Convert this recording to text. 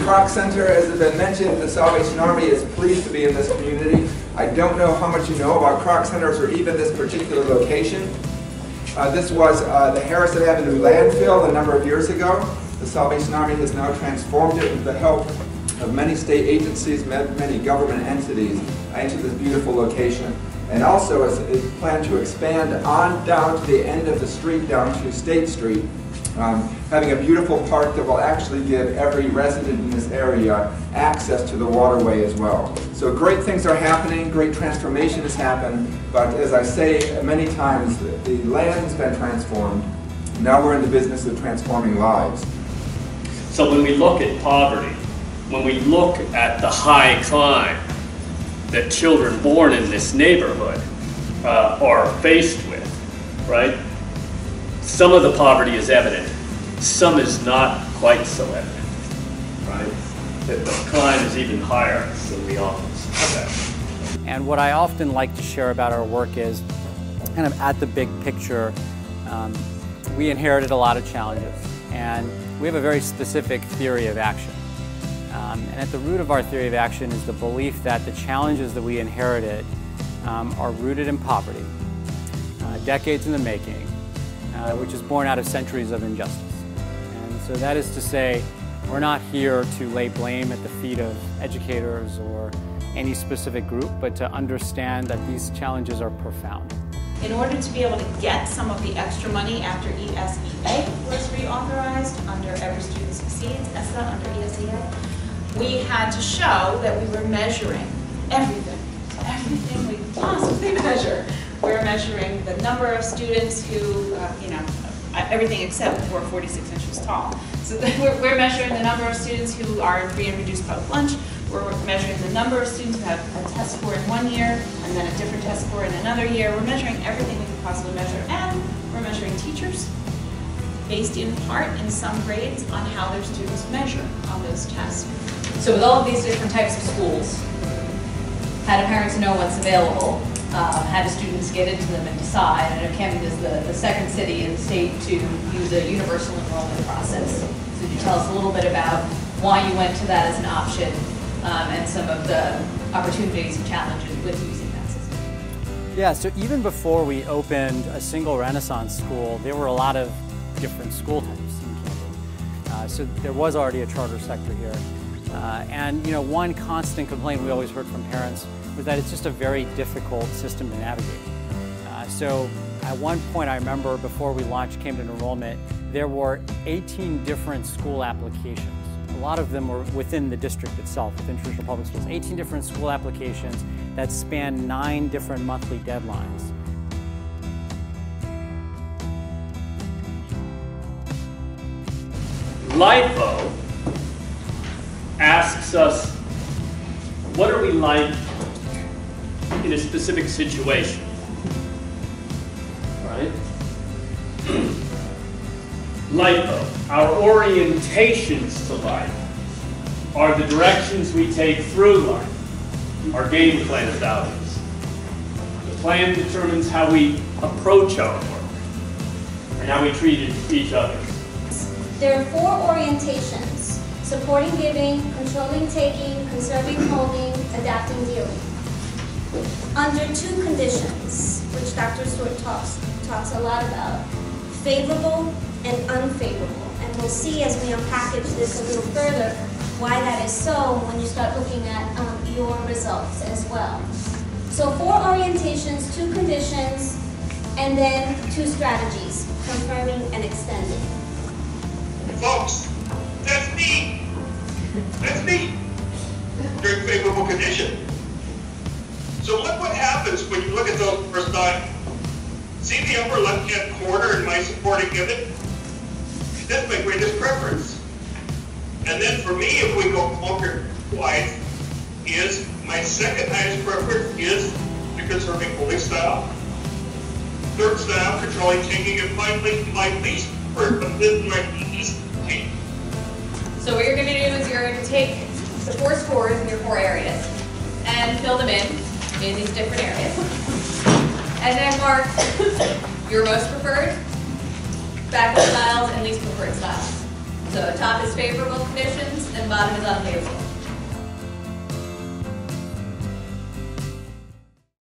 Kroc Center, as has been mentioned, the Salvation Army is pleased to be in this community. I don't know how much you know about Kroc Centers or even this particular location. This was the Harrison Avenue landfill a number of years ago. The Salvation Army has now transformed it with the help of many state agencies, many government entities into this beautiful location. And also is planned to expand on down to the end of the street, down to State Street, having a beautiful park that will actually give every resident in this area access to the waterway as well. So great things are happening, great transformation has happened, but as I say many times, the land has been transformed. Now we're in the business of transforming lives. So when we look at poverty, when we look at the high crime that children born in this neighborhood are faced with, right? Some of the poverty is evident, some is not quite so evident, right? That the crime is even higher than we often suspect. And what I often like to share about our work is kind of at the big picture, we inherited a lot of challenges, and we have a very specific theory of action. And at the root of our theory of action is the belief that the challenges that we inherited are rooted in poverty, decades in the making, which is born out of centuries of injustice. And so that is to say, we're not here to lay blame at the feet of educators or any specific group, but to understand that these challenges are profound. In order to be able to get some of the extra money after ESEA was reauthorized under Every Student Succeeds, ESSA under ESEA, we had to show that we were measuring everything we could possibly measure. We're measuring the number of students who, everything except we're 46 inches tall. So we're measuring the number of students who are free and reduced public lunch. We're measuring the number of students who have a test score in one year and then a different test score in another year. We're measuring everything we could possibly measure, and we're measuring teachers based in part in some grades on how their students measure on those tests. So with all of these different types of schools, how do parents know what's available? How do students get into them and decide? I know Camden is the second city in the state to use a universal enrollment process. So could you tell us a little bit about why you went to that as an option and some of the opportunities and challenges with using that system? Yeah, so even before we opened a single Renaissance school, there were a lot of different school types in Camden. So there was already a charter sector here. And one constant complaint we always heard from parents was that it's just a very difficult system to navigate. So at one point I remember before we launched Camden Enrollment, there were 18 different school applications. A lot of them were within the district itself, within traditional public schools. 18 different school applications that span 9 different monthly deadlines. LIFO asks us, what are we like in a specific situation, right? LIFO, our orientations to life, are the directions we take through life, our game plan values. The plan determines how we approach our work and how we treat each other. There are 4 orientations: supporting giving, controlling taking, conserving holding, adapting dealing. Under 2 conditions, which Dr. Stewart talks a lot about, favorable and unfavorable. And we'll see as we unpackage this a little further why that is so when you start looking at your results as well. So 4 orientations, 2 conditions, and then 2 strategies, confirming and extending. Folks, that's me. That's me. During favorable condition. So look what happens when you look at those first time. See the upper left-hand corner in my supporting given? That's my greatest preference. And then for me, if we go clockwise, is my second highest preference is the conserving holding style. Third style, controlling taking, and finally, my least preference is my least taking. So what you're going to do is you're going to take the 4 scores in your 4 areas and fill them in these different areas. And then mark your most preferred, backup styles, and least preferred styles. So top is favorable conditions, and bottom is unfavorable.